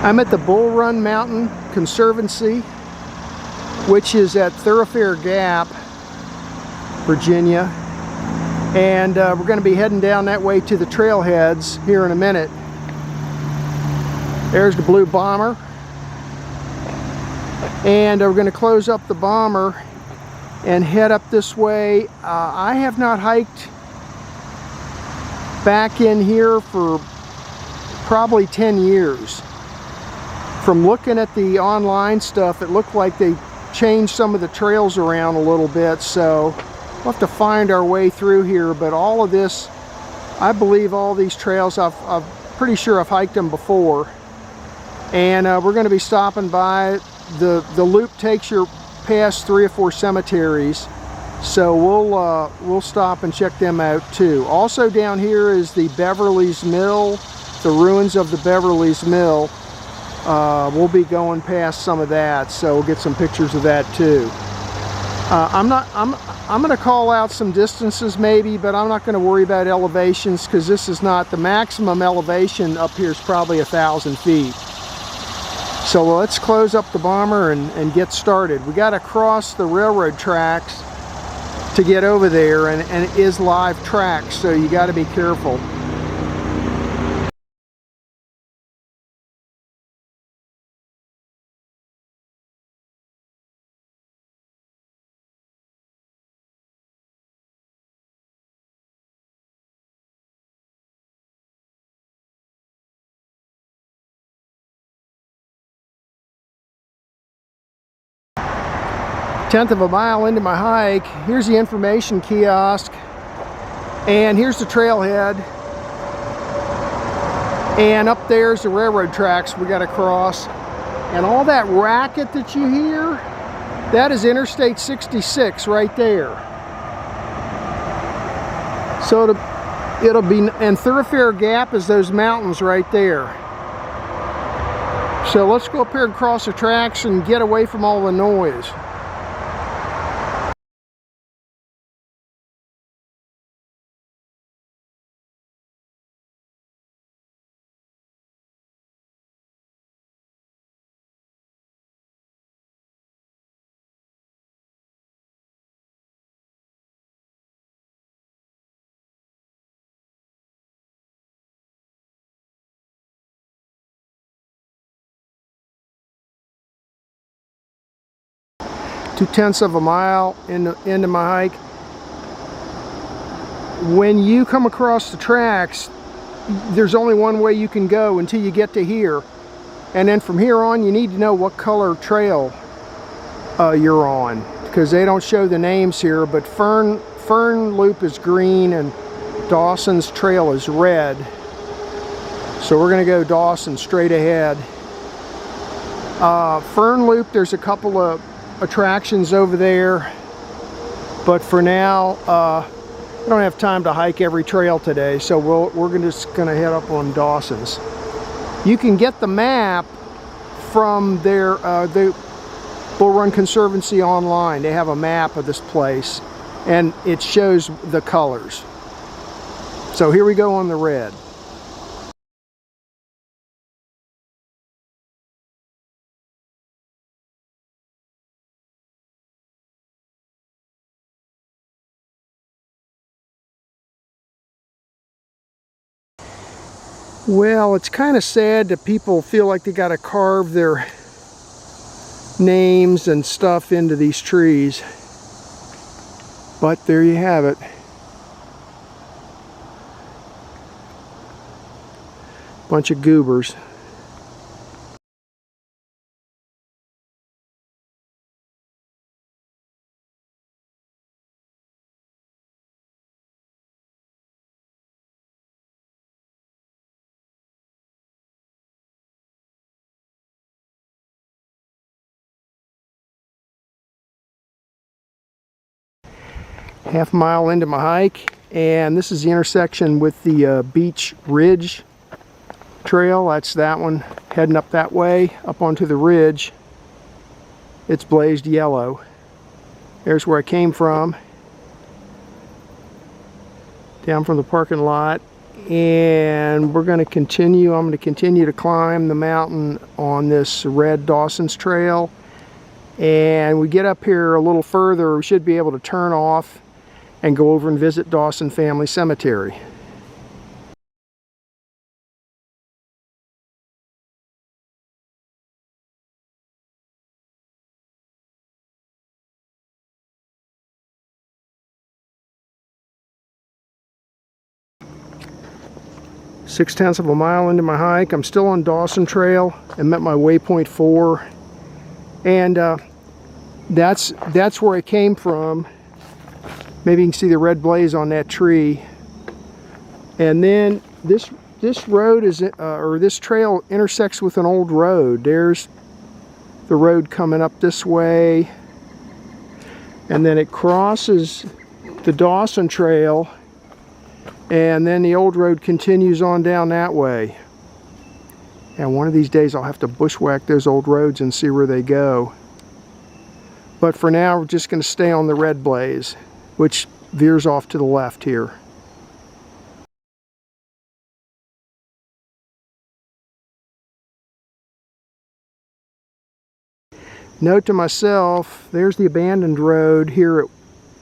I'm at the Bull Run Mountain Conservancy, which is at Thoroughfare Gap, Virginia. And we're going to be heading down that way to the trailheads here in a minute. There's the Blue Bomber. And we're going to close up the Bomber and head up this way. I have not hiked back in here for probably 10 years. From looking at the online stuff, it looked like they changed some of the trails around a little bit, so we'll have to find our way through here. But all of this, I believe all these trails, I'm pretty sure I've hiked them before. And we're going to be stopping by. The loop takes you past 3 or 4 cemeteries, so we'll stop and check them out too. Also down here is the Beverly's Mill, the ruins of the Beverly's Mill. We'll be going past some of that, so we'll get some pictures of that too. I'm going to call out some distances maybe, but I'm not going to worry about elevations, because this is not the maximum elevation. Up here is probably 1,000 feet. So let's close up the Bomber and get started. We got to cross the railroad tracks to get over there, and it is live tracks, so you got to be careful. Tenth of a mile into my hike, here's the information kiosk, and here's the trailhead, and up there's the railroad tracks we got to cross. And all that racket that you hear, that is Interstate 66 right there. So it'll be, and Thoroughfare Gap is those mountains right there. So let's go up here and cross the tracks and get away from all the noise. Two-tenths of a mile into my hike. When you come across the tracks, there's only one way you can go until you get to here, and then from here on you need to know what color trail you're on, because they don't show the names here. But Fern Loop is green and Dawson's Trail is red, so we're gonna go Dawson straight ahead. Fern Loop, there's a couple of attractions over there, but for now we don't have time to hike every trail today, so we're just gonna head up on Dawson's. You can get the map from their the Bull Run Conservancy online. They have a map of this place, and it shows the colors. So here we go on the red. Well, it's kind of sad that people feel like they got to carve their names and stuff into these trees. But there you have it. Bunch of goobers. Half mile into my hike, and this is the intersection with the Beach Ridge Trail. That's that one, heading up that way, up onto the ridge. It's blazed yellow. There's where I came from, down from the parking lot, and we're going to continue. I'm going to continue to climb the mountain on this red Dawson's Trail. And we get up here a little further, we should be able to turn off and go over and visit Dawson Family Cemetery. Six-tenths of a mile into my hike. I'm still on Dawson Trail. I'm at my waypoint 4, and that's where I came from. Maybe you can see the red blaze on that tree. And then this road is, or this trail intersects with an old road. There's the road coming up this way, and then it crosses the Dawson Trail. And then the old road continues on down that way. And one of these days I'll have to bushwhack those old roads and see where they go. But for now, we're just going to stay on the red blaze, which veers off to the left here. Note to myself, there's the abandoned road here at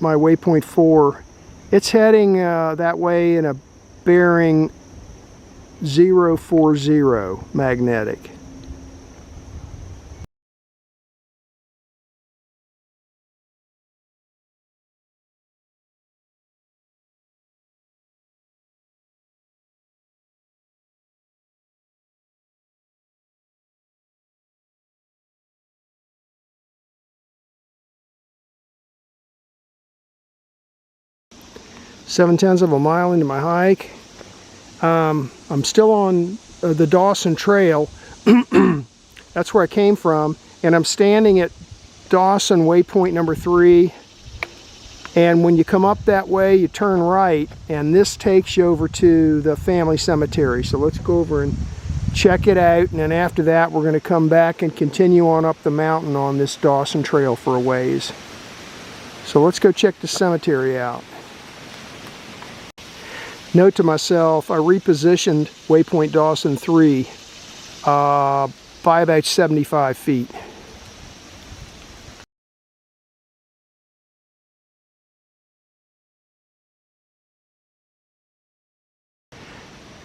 my waypoint 4. It's heading that way in a bearing 040 magnetic. Seven-tenths of a mile into my hike. I'm still on the Dawson Trail. That's where I came from, and I'm standing at Dawson waypoint number 3. And when you come up that way, you turn right, and this takes you over to the family cemetery. So let's go over and check it out, and then after that we're going to come back and continue on up the mountain on this Dawson Trail for a ways. So let's go check the cemetery out. Note to myself, I repositioned waypoint Dawson 3 by about 75 feet.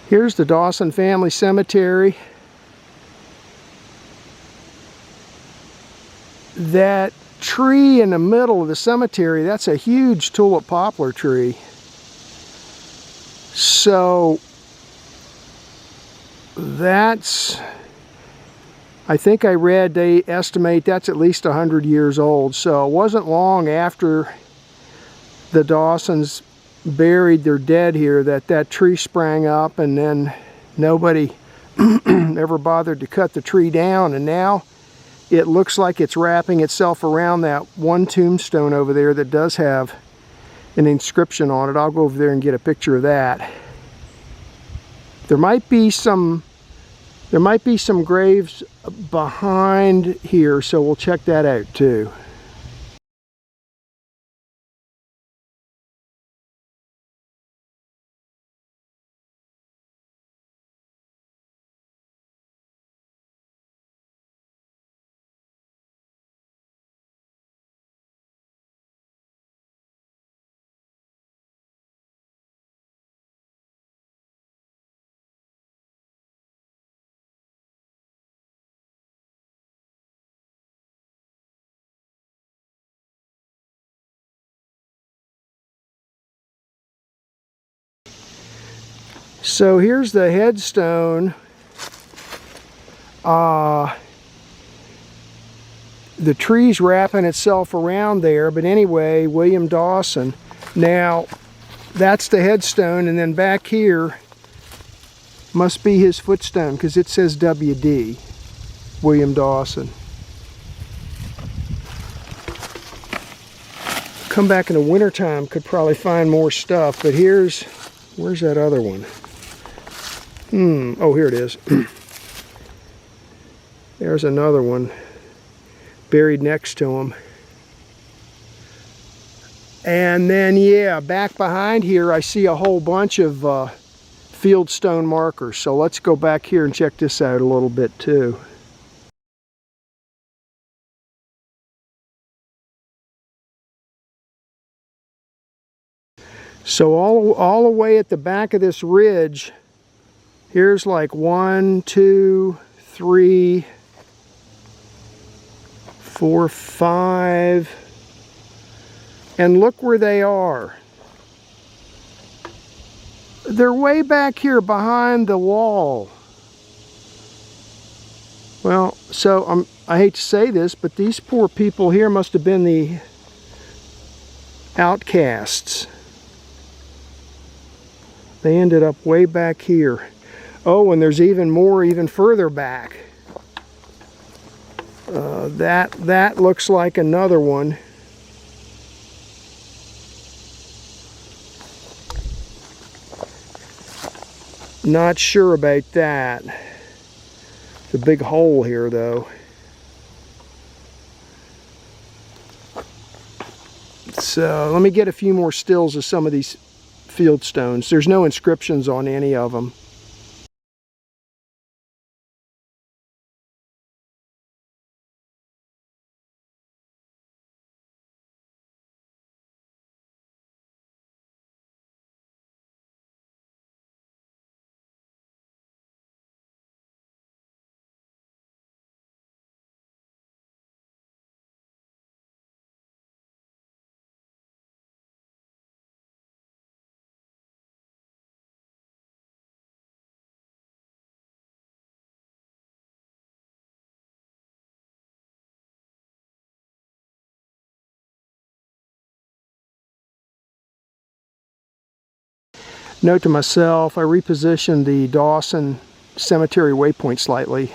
Here's the Dawson Family Cemetery. That tree in the middle of the cemetery, that's a huge tulip poplar tree. So that's, I think I read they estimate that's at least 100 years old. So it wasn't long after the Dawsons buried their dead here that tree sprang up, and then nobody ever bothered to cut the tree down, and now it looks like it's wrapping itself around that one tombstone over there that does have an inscription on it. I'll go over there and get a picture of that. There might be some graves behind here, so we'll check that out too. So here's the headstone. The tree's wrapping itself around there, but anyway, William Dawson. Now, that's the headstone, and then back here must be his footstone, because it says WD, William Dawson. Come back in the wintertime, could probably find more stuff, but where's that other one? Oh, here it is. There's another one buried next to him. And then, yeah, back behind here I see a whole bunch of field stone markers. So let's go back here and check this out a little bit too. So all the way at the back of this ridge, here's like 1, 2, 3, 4, 5, and look where they are. They're way back here behind the wall. Well, so I hate to say this, but these poor people here must have been the outcasts. They ended up way back here. Oh, and there's even more even further back. That looks like another one. Not sure about that. It's a big hole here though. So let me get a few more stills of some of these field stones. There's no inscriptions on any of them. Note to myself, I repositioned the Dawson Cemetery waypoint slightly.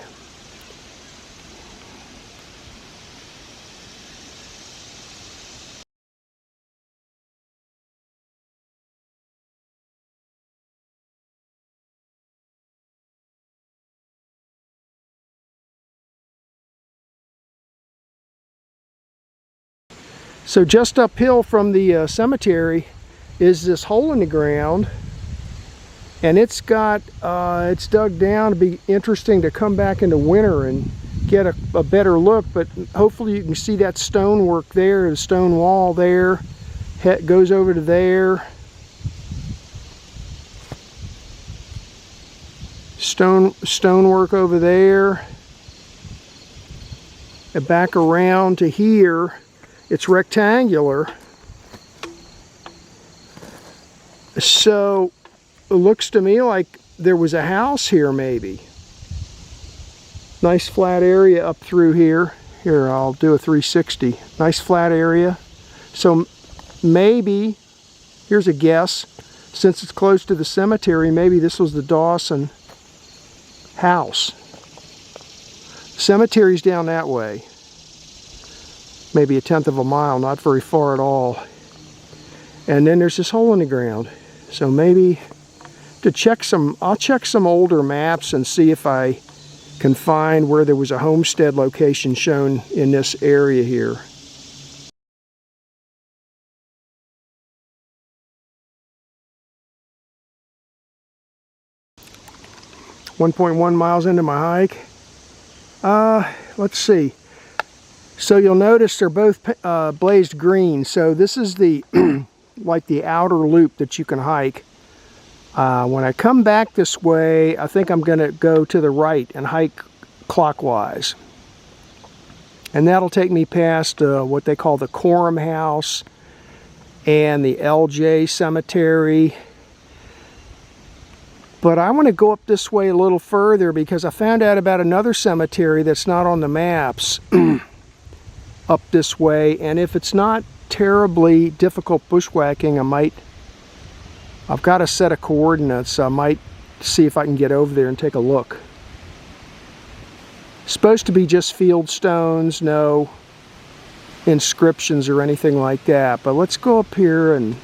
So just uphill from the cemetery is this hole in the ground, and it's got it's dug down. To be interesting to come back in the winter and get a better look, but hopefully you can see that stonework there, the stone wall there, goes over to there. Stonework over there, and back around to here. It's rectangular, so it looks to me like there was a house here maybe. Nice flat area up through here. Here, I'll do a 360. Nice flat area. So maybe, here's a guess, since it's close to the cemetery, maybe this was the Dawson house. Cemetery's down that way. Maybe 1/10 of a mile, not very far at all. And then there's this hole in the ground. So maybe to check I'll check some older maps and see if I can find where there was a homestead location shown in this area here. .1 miles into my hike. Let's see. So you'll notice they're both blazed green. So this is the like the outer loop that you can hike. When I come back this way, I think I'm going to go to the right and hike clockwise. And that'll take me past what they call the Quorum House and the LJ Cemetery. But I want to go up this way a little further because I found out about another cemetery that's not on the maps up this way. And if it's not terribly difficult bushwhacking, I've got a set of coordinates. I might see if I can get over there and take a look. Supposed to be just field stones, no inscriptions or anything like that. But let's go up here and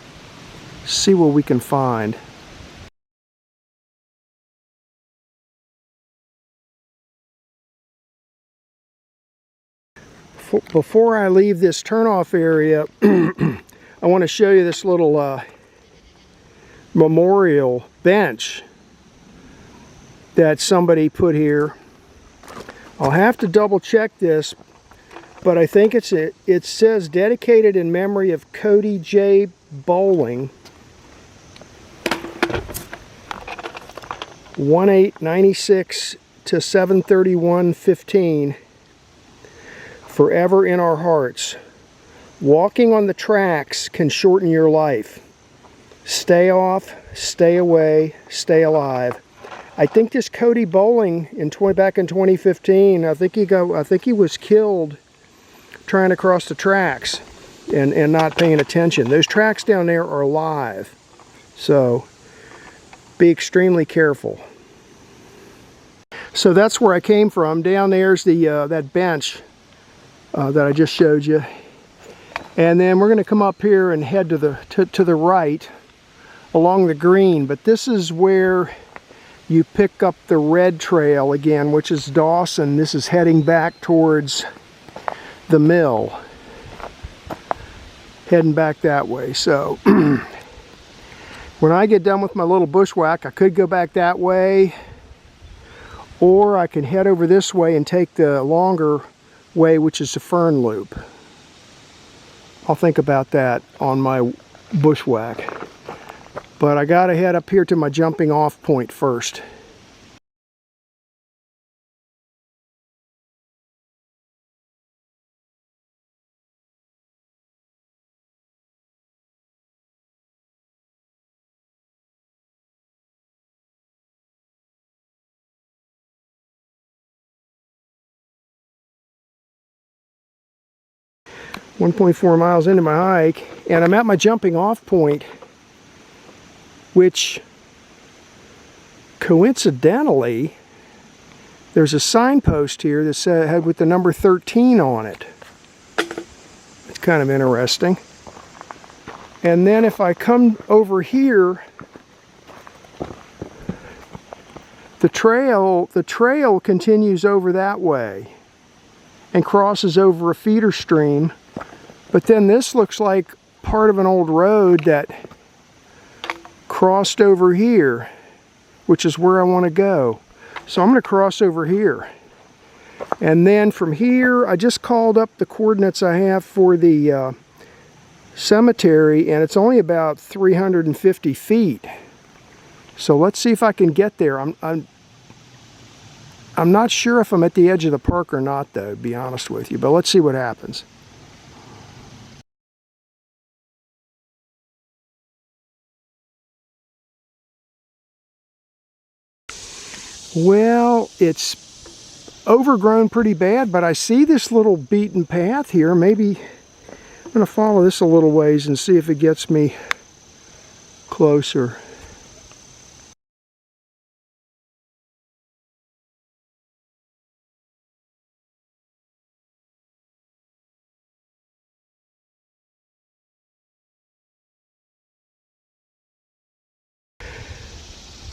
see what we can find. Before I leave this turnoff area, I want to show you this little memorial bench that somebody put here. I'll have to double check this, but I think it says dedicated in memory of Cody J. Bowling, 1/8/96 to 7/31/15. Forever in our hearts. Walking on the tracks can shorten your life. Stay off, stay away, stay alive. I think this Cody Bowling back in 2015, I think he was killed trying to cross the tracks and not paying attention. Those tracks down there are alive, so be extremely careful. So that's where I came from. Down there's the that bench that I just showed you, and then we're going to come up here and head to the right along the green. But this is where you pick up the red trail again, which is Dawson. This is heading back towards the mill, heading back that way. So when I get done with my little bushwhack, I could go back that way, or I can head over this way and take the longer way, which is the fern loop. I'll think about that on my bushwhack. But I gotta head up here to my jumping off point first. .4 miles into my hike, and I'm at my jumping off point, which coincidentally there's a signpost here that had with the number 13 on it. It's kind of interesting. And then if I come over here, the trail continues over that way and crosses over a feeder stream. But then this looks like part of an old road that crossed over here, which is where I want to go. So I'm going to cross over here. And then from here, I just called up the coordinates I have for the cemetery, and it's only about 350 feet. So let's see if I can get there. I'm not sure if I'm at the edge of the park or not, though, to be honest with you. But let's see what happens. Well, it's overgrown pretty bad, but I see this little beaten path here. Maybe I'm going to follow this a little ways and see if it gets me closer.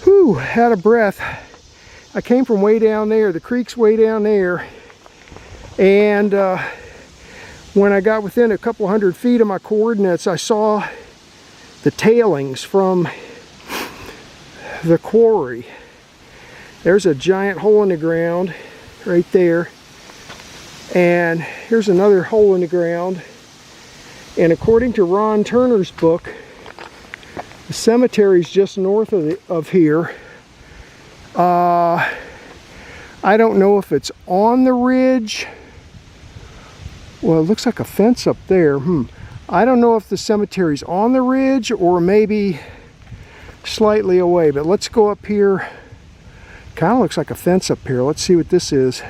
Whew, out of breath. I came from way down there. The creek's way down there, and when I got within a couple hundred feet of my coordinates, I saw the tailings from the quarry. There's a giant hole in the ground right there, and here's another hole in the ground. And according to Ron Turner's book, the cemetery's just north of here. I don't know if it's on the ridge. Well, it looks like a fence up there. I don't know if the cemetery's on the ridge or maybe slightly away, but let's go up here. Kind of looks like a fence up here. Let's see what this is.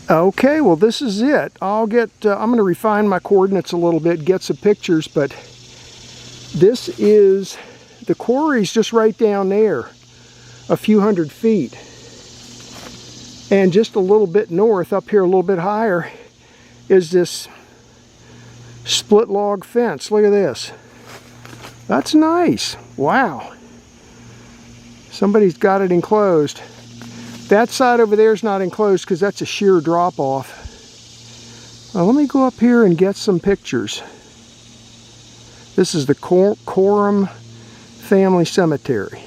Okay, well, this is it. I'm going to refine my coordinates a little bit, get some pictures, but this is, the quarry's just right down there, a few hundred feet. And just a little bit north, up here a little bit higher, is this split log fence. Look at this. That's nice. Wow. Somebody's got it enclosed. That side over there is not enclosed because that's a sheer drop off. Let me go up here and get some pictures. This is the Coram Family Cemetery.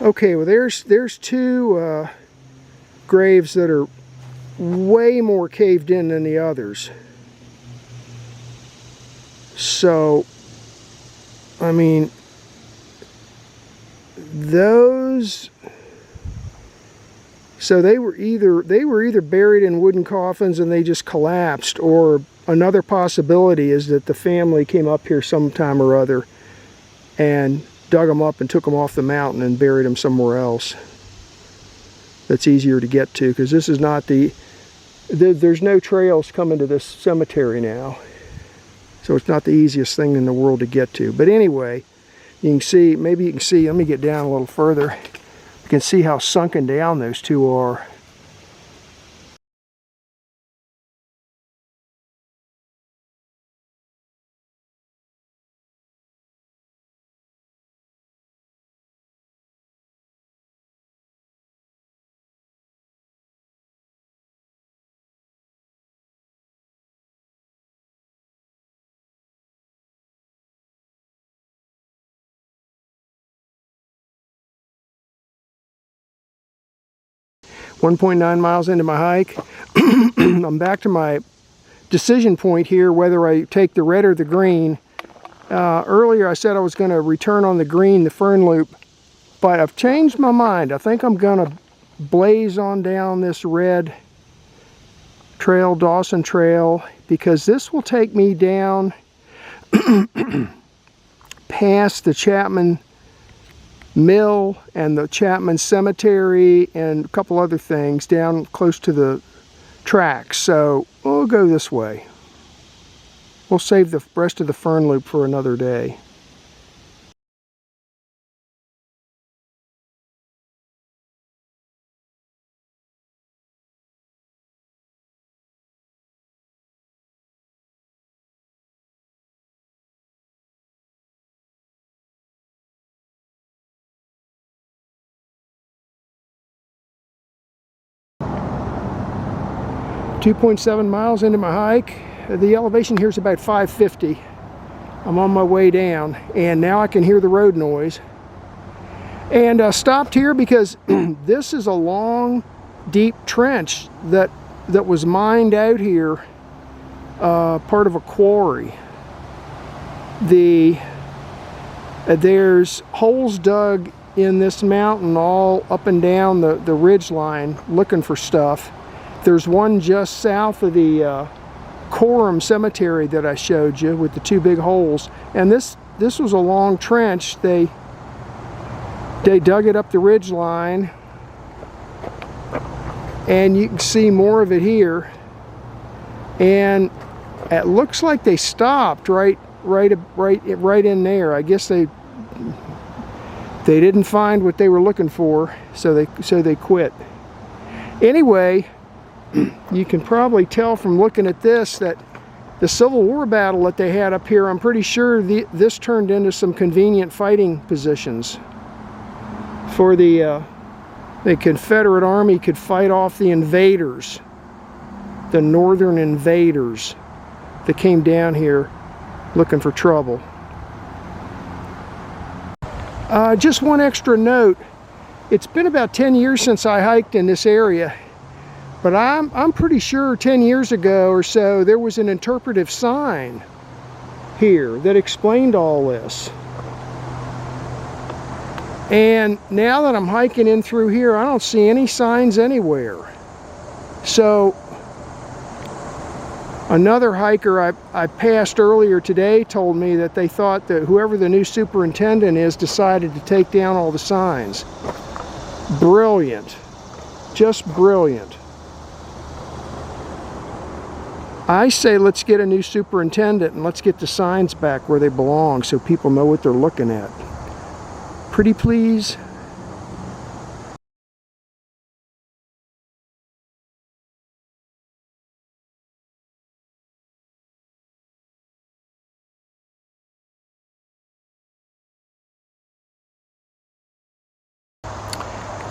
Okay, well there's two graves that are way more caved in than the others. So, I mean, those, so they were either buried in wooden coffins and they just collapsed, or another possibility is that the family came up here sometime or other and dug them up and took them off the mountain and buried them somewhere else that's easier to get to, because this is not there's no trails coming to this cemetery now, so it's not the easiest thing in the world to get to. But anyway, you can see, maybe you can see, let me get down a little further, you can see how sunken down those two are. .9 miles into my hike. I'm back to my decision point here, whether I take the red or the green. Earlier I said I was going to return on the green, the fern loop, but I've changed my mind. I think I'm going to blaze on down this red trail, Dawson Trail, because this will take me down past the Chapman Mill and the Chapman Cemetery and a couple other things down close to the tracks. So we'll go this way. We'll save the rest of the fern loop for another day. .7 miles into my hike. The elevation here is about 550. I'm on my way down, and now I can hear the road noise. And stopped here because this is a long, deep trench that was mined out here, part of a quarry. There's holes dug in this mountain all up and down the ridge line looking for stuff. There's one just south of the Coram Cemetery that I showed you with the two big holes, and this was a long trench. They dug it up the ridge line, and you can see more of it here. And it looks like they stopped right in there. I guess they didn't find what they were looking for, so they quit. Anyway, you can probably tell from looking at this that the Civil War battle that they had up here, I'm pretty sure this turned into some convenient fighting positions for the Confederate Army could fight off the invaders, the northern invaders that came down here looking for trouble. Just one extra note, it's been about 10 years since I hiked in this area, But I'm pretty sure 10 years ago or so there was an interpretive sign here that explained all this. And now that I'm hiking in through here, I don't see any signs anywhere. So another hiker I passed earlier today told me that they thought that whoever the new superintendent is decided to take down all the signs. Brilliant. Just brilliant. I say let's get a new superintendent and let's get the signs back where they belong so people know what they're looking at. Pretty please?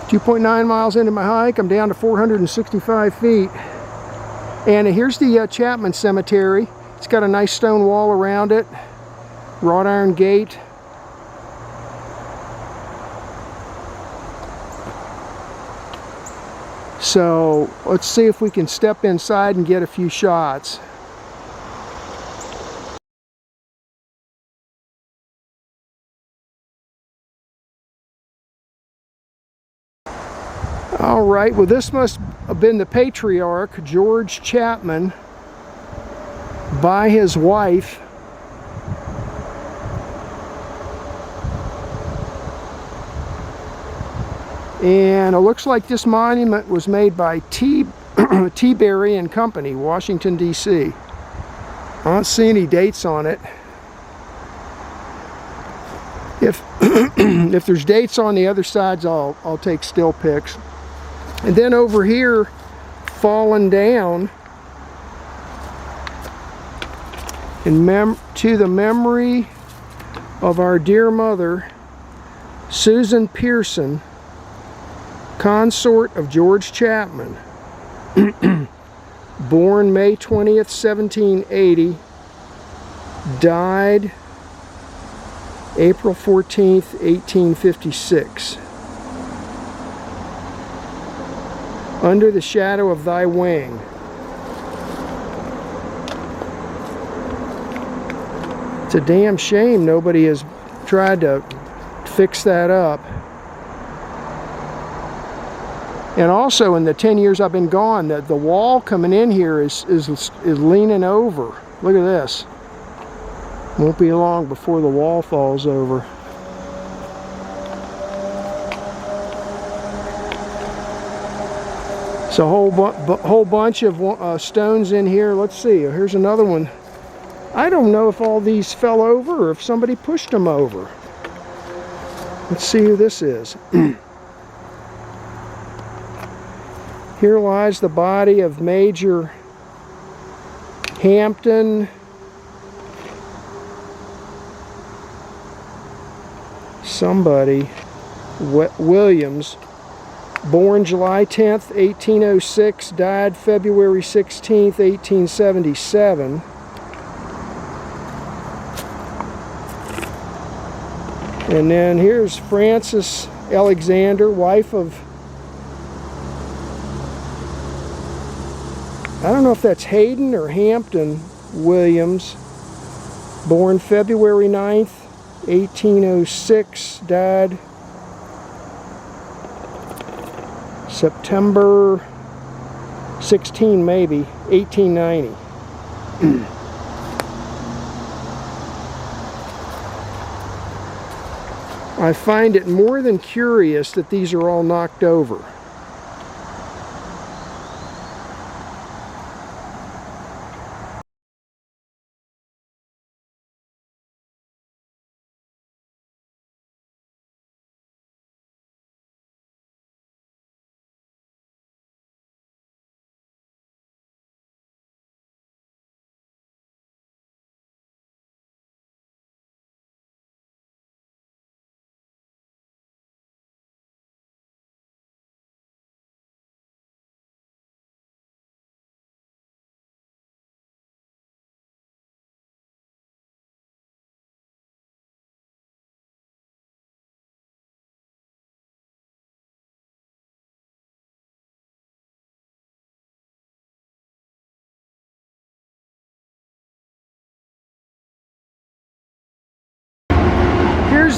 .9 miles into my hike, I'm down to 465 feet. And here's the Chapman Cemetery. It's got a nice stone wall around it, wrought iron gate. So let's see if we can step inside and get a few shots. All right, well, this must have been the patriarch, George Chapman, by his wife. And it looks like this monument was made by Berry and Company, Washington, D.C. I don't see any dates on it. If if there's dates on the other sides, I'll take still pics. And then over here, fallen down, to the memory of our dear mother, Susan Pearson, consort of George Chapman, born May 20th, 1780, died April 14th, 1856. Under the shadow of thy wing. It's a damn shame nobody has tried to fix that up. And also in the 10 years I've been gone, the wall coming in here is leaning over. Look at this. Won't be long before the wall falls over. It's a whole bunch of stones in here. Let's see. Here's another one. I don't know if all these fell over or if somebody pushed them over. Let's see who this is. Here lies the body of Major Hampton somebody Williams, born July 10th, 1806, died February 16th, 1877. And then here's Frances Alexander, wife of, I don't know if that's Hayden or Hampton Williams, born February 9th, 1806, died September 16, maybe, 1890. I find it more than curious that these are all knocked over.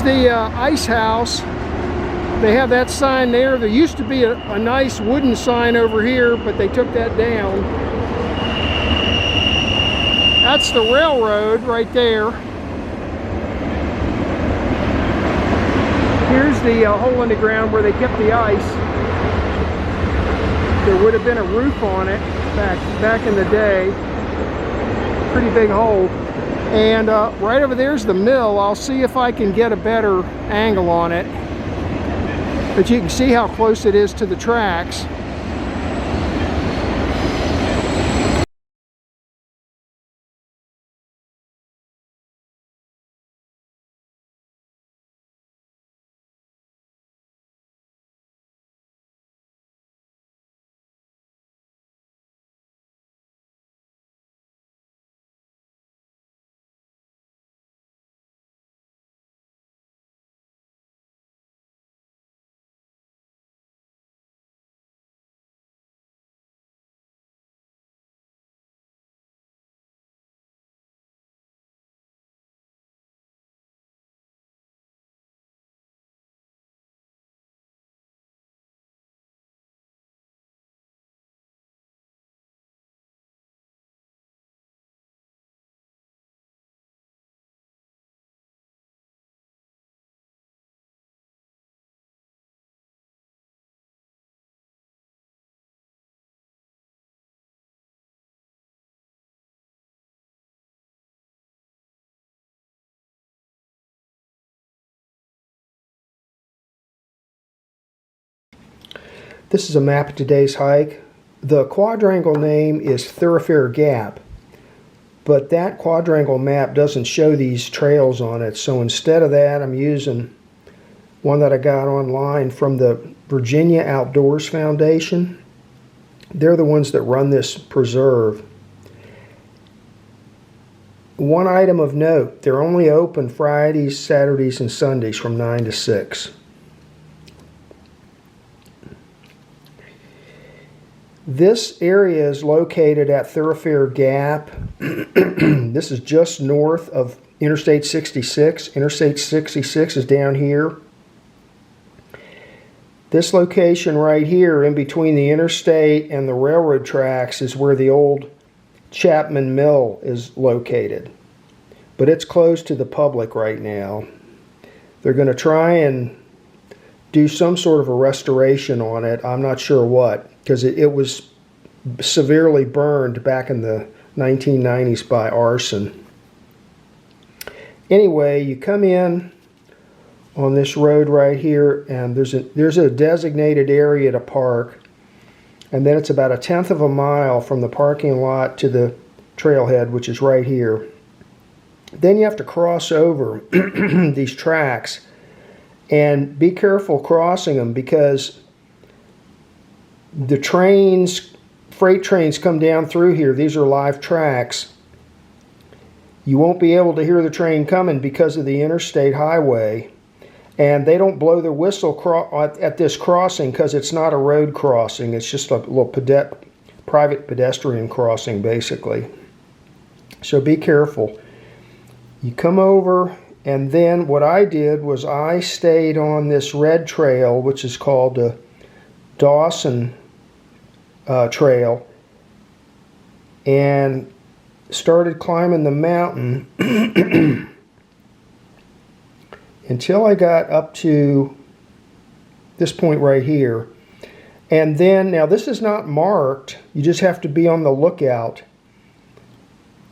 the ice house. They have that sign there. There used to be a nice wooden sign over here, but they took that down. That's the railroad right there. Here's the hole in the ground where they kept the ice. There would have been a roof on it back in the day. Pretty big hole. And right over there's the mill. I'll see if I can get a better angle on it. But you can see how close it is to the tracks. This is a map of today's hike. The quadrangle name is Thoroughfare Gap, but that quadrangle map doesn't show these trails on it, so instead of that I'm using one that I got online from the Virginia Outdoors Foundation. They're the ones that run this preserve. One item of note, they're only open Fridays, Saturdays, and Sundays from 9 to 6. This area is located at Thoroughfare Gap. This is just north of Interstate 66. Interstate 66 is down here. This location right here in between the interstate and the railroad tracks is where the old Chapman Mill is located. But it's closed to the public right now. They're going to try and do some sort of a restoration on it. I'm not sure what, because it was severely burned back in the 1990s by arson. Anyway, you come in on this road right here, and there's a designated area to park, and then it's about 1/10 of a mile from the parking lot to the trailhead, which is right here. Then you have to cross over these tracks, and be careful crossing them, because the freight trains come down through here. These are live tracks. You won't be able to hear the train coming because of the interstate highway, and they don't blow their whistle at this crossing because it's not a road crossing. It's just a little private pedestrian crossing, basically. So be careful. You come over, and then what I did was I stayed on this red trail, which is called the Dawson Trail, and started climbing the mountain until I got up to this point right here. And then, now this is not marked, you just have to be on the lookout.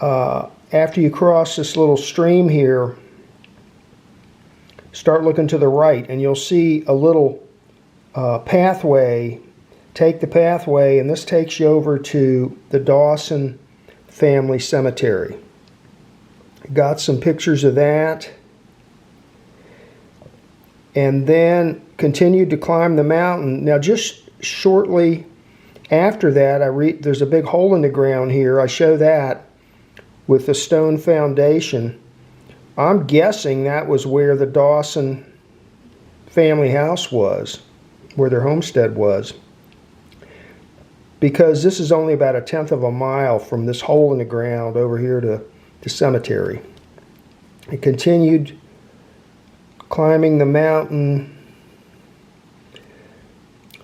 After you cross this little stream here, start looking to the right, and you'll see a little pathway. Take the pathway, and this takes you over to the Dawson family cemetery. Got some pictures of that. And then continued to climb the mountain. Now just shortly after that, there's a big hole in the ground here. I show that with the stone foundation. I'm guessing that was where the Dawson family house was, where their homestead was, because this is only about 1/10 of a mile from this hole in the ground over here to the cemetery. I continued climbing the mountain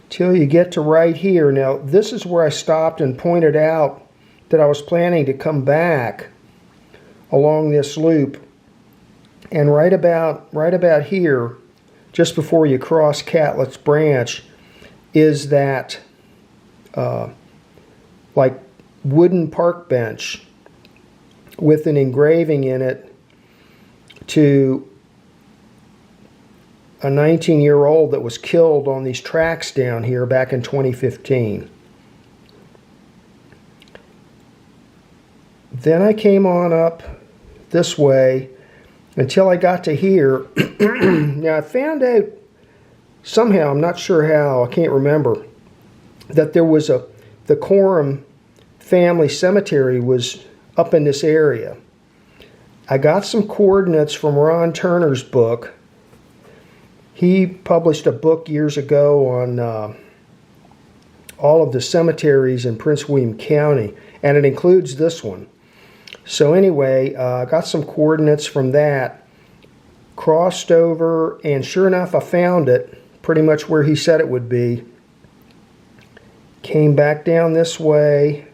till you get to right here. Now, this is where I stopped and pointed out that I was planning to come back along this loop. And right about here, just before you cross Catlett's Branch, is that like wooden park bench with an engraving in it to a 19-year-old that was killed on these tracks down here back in 2015. Then I came on up this way until I got to here. Now I found out somehow, I'm not sure how, I can't remember, that there was the Coram family cemetery was up in this area. I got some coordinates from Ron Turner's book. He published a book years ago on all of the cemeteries in Prince William County, and it includes this one. So anyway, I got some coordinates from that, crossed over, and sure enough, I found it pretty much where he said it would be. Came back down this way,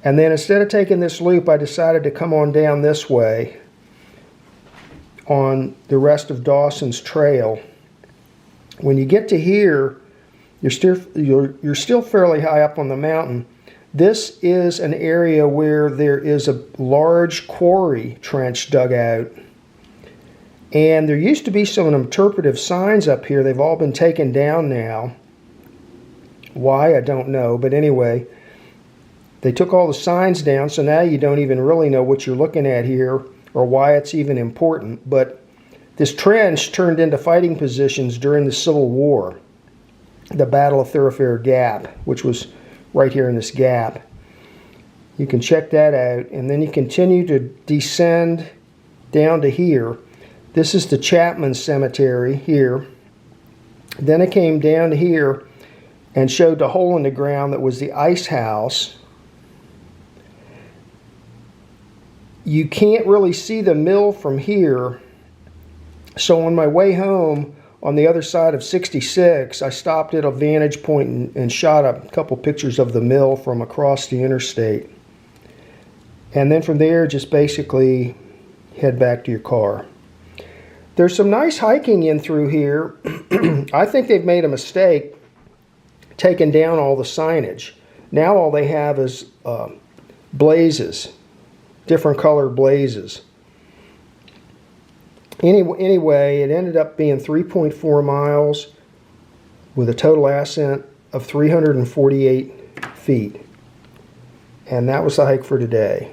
and then instead of taking this loop, I decided to come on down this way on the rest of Dawson's Trail. When you get to here, you're still fairly high up on the mountain. This is an area where there is a large quarry trench dug out. And there used to be some interpretive signs up here. They've all been taken down now. Why, I don't know. But anyway, they took all the signs down, so now you don't even really know what you're looking at here or why it's even important. But this trench turned into fighting positions during the Civil War, the Battle of Thoroughfare Gap, which was right here in this gap. You can check that out, and then you continue to descend down to here. This is the Chapman Cemetery here. Then I came down to here and showed the hole in the ground that was the ice house. You can't really see the mill from here, so on my way home on the other side of 66, I stopped at a vantage point and shot a couple pictures of the mill from across the interstate. And then from there, just basically head back to your car. There's some nice hiking in through here. I think they've made a mistake taking down all the signage. Now all they have is blazes, different color blazes. Anyway, it ended up being 3.4 miles with a total ascent of 348 feet. And that was the hike for today.